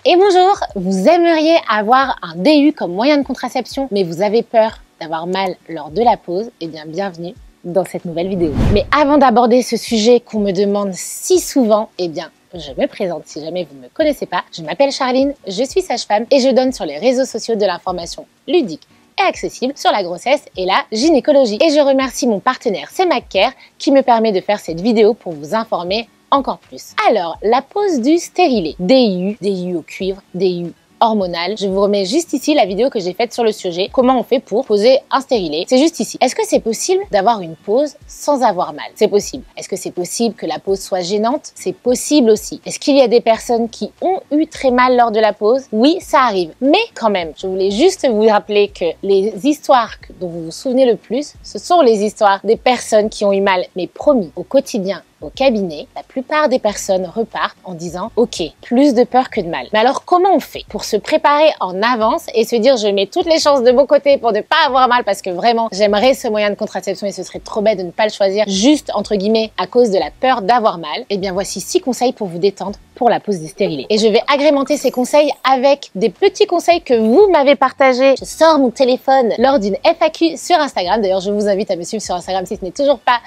Et bonjour, vous aimeriez avoir un DU comme moyen de contraception, mais vous avez peur d'avoir mal lors de la pause? Eh bien, bienvenue dans cette nouvelle vidéo. Mais avant d'aborder ce sujet qu'on me demande si souvent, eh bien, je me présente si jamais vous ne me connaissez pas. Je m'appelle Charline, je suis sage-femme et je donne sur les réseaux sociaux de l'information ludique et accessible sur la grossesse et la gynécologie. Et je remercie mon partenaire CMACCare qui me permet de faire cette vidéo pour vous informer encore plus. Alors, la pose du stérilet. DIU au cuivre, DIU hormonal. Je vous remets juste ici la vidéo que j'ai faite sur le sujet. Comment on fait pour poser un stérilet? C'est juste ici. Est-ce que c'est possible d'avoir une pause sans avoir mal? C'est possible. Est-ce que c'est possible que la pause soit gênante? C'est possible aussi. Est-ce qu'il y a des personnes qui ont eu très mal lors de la pause? Oui, ça arrive. Mais quand même, je voulais juste vous rappeler que les histoires dont vous vous souvenez le plus, ce sont les histoires des personnes qui ont eu mal, mais promis, au quotidien, au cabinet, la plupart des personnes repartent en disant « Ok, plus de peur que de mal ». Mais alors comment on fait pour se préparer en avance et se dire « Je mets toutes les chances de mon côté pour ne pas avoir mal parce que vraiment j'aimerais ce moyen de contraception et ce serait trop bête de ne pas le choisir juste entre guillemets à cause de la peur d'avoir mal ». Eh bien voici 6 conseils pour vous détendre pour la pose du stérilet. Et je vais agrémenter ces conseils avec des petits conseils que vous m'avez partagés. Je sors mon téléphone lors d'une FAQ sur Instagram. D'ailleurs, je vous invite à me suivre sur Instagram si ce n'est toujours pas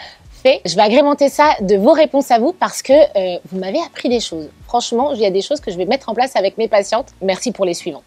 fait. Je vais agrémenter ça de vos réponses à vous parce que vous m'avez appris des choses. Franchement, il y a des choses que je vais mettre en place avec mes patientes. Merci pour les suivantes.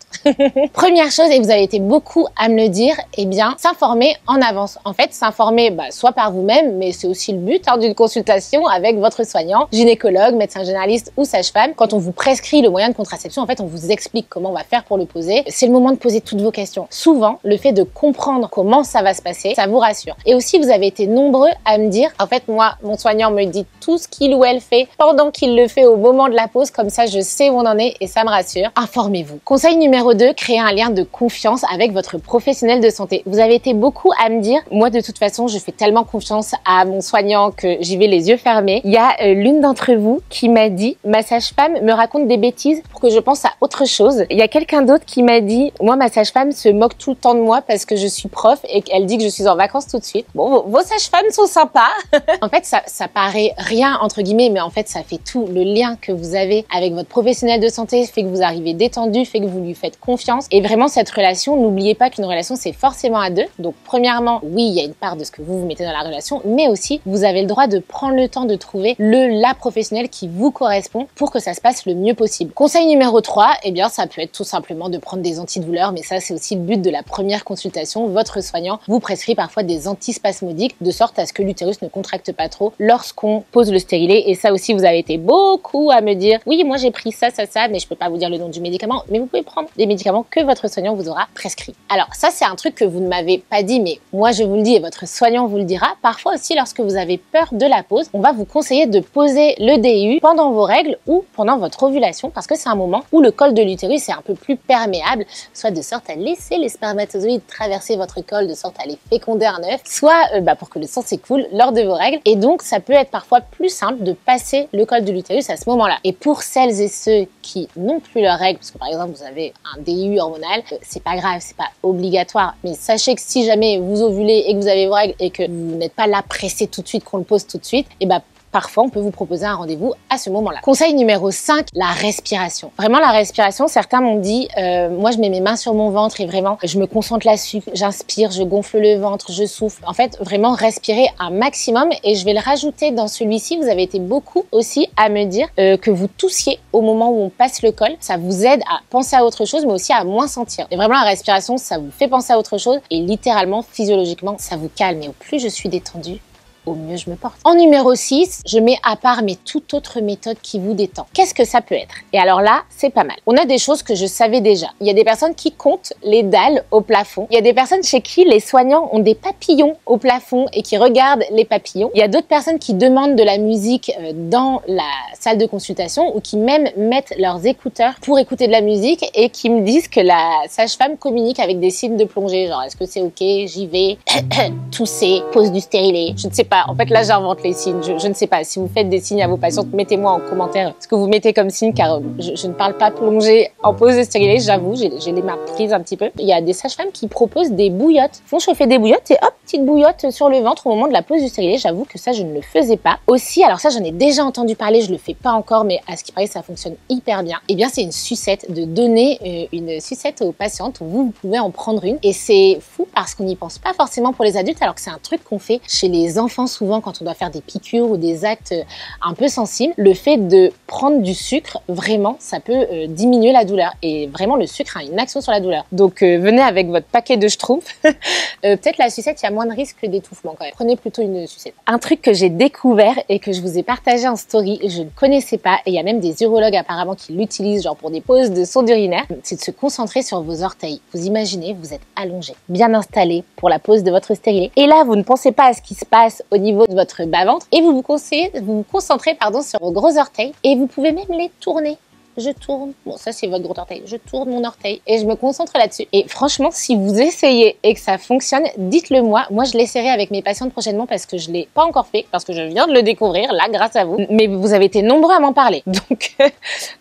Première chose, et vous avez été beaucoup à me le dire, eh bien, s'informer en avance. En fait, s'informer soit par vous-même, mais c'est aussi le but d'une consultation avec votre soignant, gynécologue, médecin généraliste ou sage-femme. Quand on vous prescrit le moyen de contraception, en fait, on vous explique comment on va faire pour le poser. C'est le moment de poser toutes vos questions. Souvent, le fait de comprendre comment ça va se passer, ça vous rassure. Et aussi, vous avez été nombreux à me dire, en fait, moi, mon soignant me dit tout ce qu'il ou elle fait pendant qu'il le fait au moment de la pause, comme ça je sais où on en est et ça me rassure. Informez-vous. Conseil numéro 2, créez un lien de confiance avec votre professionnel de santé. Vous avez été beaucoup à me dire, moi de toute façon je fais tellement confiance à mon soignant que j'y vais les yeux fermés. Il y a l'une d'entre vous qui m'a dit, ma sage-femme me raconte des bêtises pour que je pense à autre chose. Il y a quelqu'un d'autre qui m'a dit, moi ma sage-femme se moque tout le temps de moi parce que je suis prof et qu'elle dit que je suis en vacances tout de suite. Bon, vos sages-femmes sont sympas. En fait ça paraît rien entre guillemets, mais en fait ça fait tout. Le lien que vous avez avec votre professionnel de santé fait que vous arrivez détendu, fait que vous lui faites confiance. Et vraiment, cette relation, n'oubliez pas qu'une relation, c'est forcément à deux. Donc, premièrement, oui, il y a une part de ce que vous mettez dans la relation, mais aussi, vous avez le droit de prendre le temps de trouver la professionnelle qui vous correspond pour que ça se passe le mieux possible. Conseil numéro 3, eh bien, ça peut être tout simplement de prendre des antidouleurs, mais ça, c'est aussi le but de la première consultation. Votre soignant vous prescrit parfois des antispasmodiques de sorte à ce que l'utérus ne contracte pas trop lorsqu'on pose le stérilet. Et ça aussi, vous avez été beaucoup à me dire, oui, moi j'ai pris ça, mais je peux pas vous dire le nom du médicament, mais vous pouvez prendre des médicaments que votre soignant vous aura prescrit. Alors ça, c'est un truc que vous ne m'avez pas dit, mais moi je vous le dis et votre soignant vous le dira. Parfois aussi, lorsque vous avez peur de la pause, on va vous conseiller de poser le DIU pendant vos règles ou pendant votre ovulation parce que c'est un moment où le col de l'utérus est un peu plus perméable, soit de sorte à laisser les spermatozoïdes traverser votre col, de sorte à les féconder un œuf, soit pour que le sang s'écoule lors de vos règles. Et donc, ça peut être parfois plus simple de passer le col de l'utérus à ce moment-là. Et pour celles et ceux qui n'ont plus leurs règles, parce que par exemple vous avez un DIU hormonal, c'est pas grave, c'est pas obligatoire, mais sachez que si jamais vous ovulez et que vous avez vos règles et que vous n'êtes pas là pressé tout de suite, qu'on le pose tout de suite, et parfois, on peut vous proposer un rendez-vous à ce moment-là. Conseil numéro 5, la respiration. Vraiment, la respiration, certains m'ont dit, moi, je mets mes mains sur mon ventre et vraiment, je me concentre là-dessus, j'inspire, je gonfle le ventre, je souffle. En fait, vraiment, respirer un maximum et je vais le rajouter dans celui-ci. Vous avez été beaucoup aussi à me dire que vous toussiez au moment où on passe le col. Ça vous aide à penser à autre chose, mais aussi à moins sentir. Et vraiment, la respiration, ça vous fait penser à autre chose et littéralement, physiologiquement, ça vous calme. Et au plus je suis détendue, au mieux je me porte. En numéro 6, je mets à part mais toute autre méthode qui vous détend. Qu'est-ce que ça peut être? Et alors là, c'est pas mal. On a des choses que je savais déjà. Il y a des personnes qui comptent les dalles au plafond. Il y a des personnes chez qui les soignants ont des papillons au plafond et qui regardent les papillons. Il y a d'autres personnes qui demandent de la musique dans la salle de consultation ou qui même mettent leurs écouteurs pour écouter de la musique et qui me disent que la sage-femme communique avec des signes de plongée. Genre, est-ce que c'est ok? J'y vais. Tousser, pose du stérilet. Je ne sais pas. En fait, là, j'invente les signes. Je ne sais pas. Si vous faites des signes à vos patientes, mettez-moi en commentaire ce que vous mettez comme signe, car je ne parle pas plongée en pause de stérilet, j'avoue, j'ai les mains prises un petit peu. Il y a des sages-femmes qui proposent des bouillottes. Ils font chauffer des bouillottes et hop, petite bouillotte sur le ventre au moment de la pause du stérilet. J'avoue que ça, je ne le faisais pas. Aussi, alors ça, j'en ai déjà entendu parler, je le fais pas encore, mais à ce qui paraît, ça fonctionne hyper bien. Eh bien, c'est une sucette, de donner une sucette aux patientes. Vous pouvez en prendre une. Et c'est fou parce qu'on n'y pense pas forcément pour les adultes, alors que c'est un truc qu'on fait chez les enfants souvent quand on doit faire des piqûres ou des actes un peu sensibles. Le fait de prendre du sucre, vraiment, ça peut diminuer la douleur. Et vraiment, le sucre a une action sur la douleur. Donc, venez avec votre paquet de schtroumpfs. Peut-être la sucette, il y a moins de risque d'étouffement quand même. Prenez plutôt une sucette. Un truc que j'ai découvert et que je vous ai partagé en story, je ne connaissais pas, et il y a même des urologues apparemment qui l'utilisent, genre pour des pauses de sonde urinaire, c'est de se concentrer sur vos orteils. Vous imaginez, vous êtes allongé, bien installé pour la pause de votre stérilet. Et là, vous ne pensez pas à ce qui se passe au niveau de votre bas-ventre et vous vous concentrez sur vos gros orteils et vous pouvez même les tourner. Je tourne, bon ça c'est votre gros orteil, je tourne mon orteil et je me concentre là-dessus. Et franchement, si vous essayez et que ça fonctionne, dites-le moi. Moi je l'essaierai avec mes patientes prochainement parce que je l'ai pas encore fait, parce que je viens de le découvrir là grâce à vous. Mais vous avez été nombreux à m'en parler,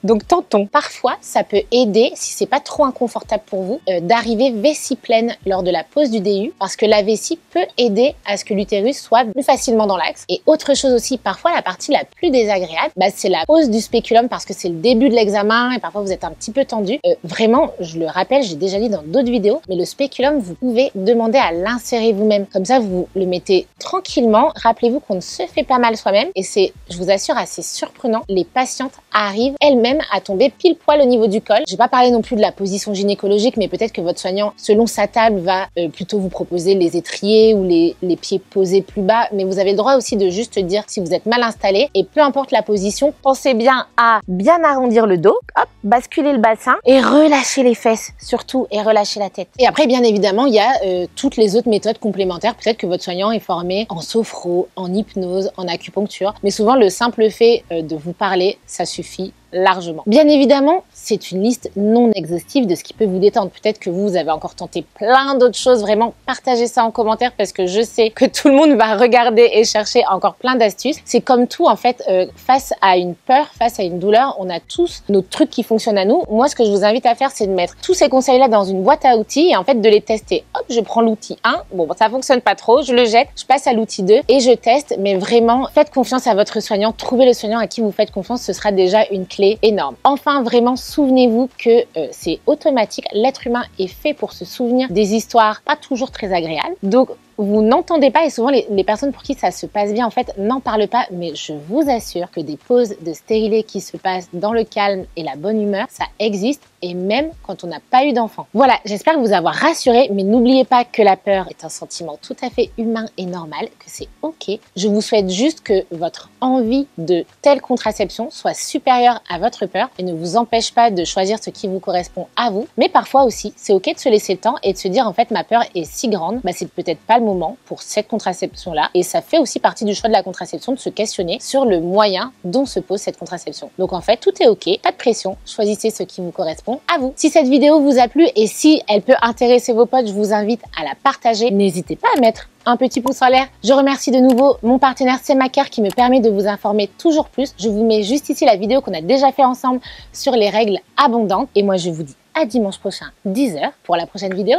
donc tentons. Parfois ça peut aider, si c'est pas trop inconfortable pour vous, d'arriver vessie pleine lors de la pose du DU, parce que la vessie peut aider à ce que l'utérus soit plus facilement dans l'axe. Et autre chose aussi, parfois la partie la plus désagréable, c'est la pose du spéculum, parce que c'est le début de l'examen et parfois vous êtes un petit peu tendu. Vraiment, je le rappelle, j'ai déjà dit dans d'autres vidéos, mais le spéculum, vous pouvez demander à l'insérer vous-même. Comme ça, vous le mettez tranquillement. Rappelez-vous qu'on ne se fait pas mal soi-même et c'est, je vous assure, assez surprenant. Les patientes arrivent elles-mêmes à tomber pile poil au niveau du col. Je vais pas parler non plus de la position gynécologique, mais peut-être que votre soignant, selon sa table, va plutôt vous proposer les étriers ou les pieds posés plus bas. Mais vous avez le droit aussi de juste dire si vous êtes mal installé. Et peu importe la position, pensez bien à bien arrondir le dos, hop, basculer le bassin et relâcher les fesses surtout et relâcher la tête. Et après, bien évidemment, il y a toutes les autres méthodes complémentaires. Peut-être que votre soignant est formé en sophro, en hypnose, en acupuncture, mais souvent le simple fait de vous parler, ça suffit largement. Bien évidemment, c'est une liste non exhaustive de ce qui peut vous détendre. Peut-être que vous avez encore tenté plein d'autres choses. Vraiment, partagez ça en commentaire parce que je sais que tout le monde va regarder et chercher encore plein d'astuces. C'est comme tout en fait, face à une peur, face à une douleur, on a tous nos trucs qui fonctionnent à nous. Moi, ce que je vous invite à faire, c'est de mettre tous ces conseils-là dans une boîte à outils et en fait de les tester. Hop, je prends l'outil 1, bon, ça fonctionne pas trop, je le jette, je passe à l'outil 2 et je teste. Mais vraiment, faites confiance à votre soignant, trouvez le soignant à qui vous faites confiance, ce sera déjà une clé énorme. Enfin, vraiment, souvenez-vous que c'est automatique. L'être humain est fait pour se souvenir des histoires pas toujours très agréables. Donc, vous n'entendez pas et souvent les personnes pour qui ça se passe bien en fait n'en parlent pas, mais je vous assure que des pauses de stérilet qui se passent dans le calme et la bonne humeur, ça existe et même quand on n'a pas eu d'enfant. Voilà, j'espère vous avoir rassuré, mais n'oubliez pas que la peur est un sentiment tout à fait humain et normal, que c'est ok. Je vous souhaite juste que votre envie de telle contraception soit supérieure à votre peur et ne vous empêche pas de choisir ce qui vous correspond à vous. Mais parfois aussi, c'est ok de se laisser le temps et de se dire en fait ma peur est si grande, c'est peut-être pas le moment pour cette contraception-là. Et ça fait aussi partie du choix de la contraception de se questionner sur le moyen dont se pose cette contraception. Donc en fait, tout est ok, pas de pression, choisissez ce qui vous correspond à vous. Si cette vidéo vous a plu et si elle peut intéresser vos potes, je vous invite à la partager. N'hésitez pas à mettre un petit pouce en l'air. Je remercie de nouveau mon partenaire Semacare qui me permet de vous informer toujours plus. Je vous mets juste ici la vidéo qu'on a déjà fait ensemble sur les règles abondantes. Et moi, je vous dis à dimanche prochain, 10 h pour la prochaine vidéo.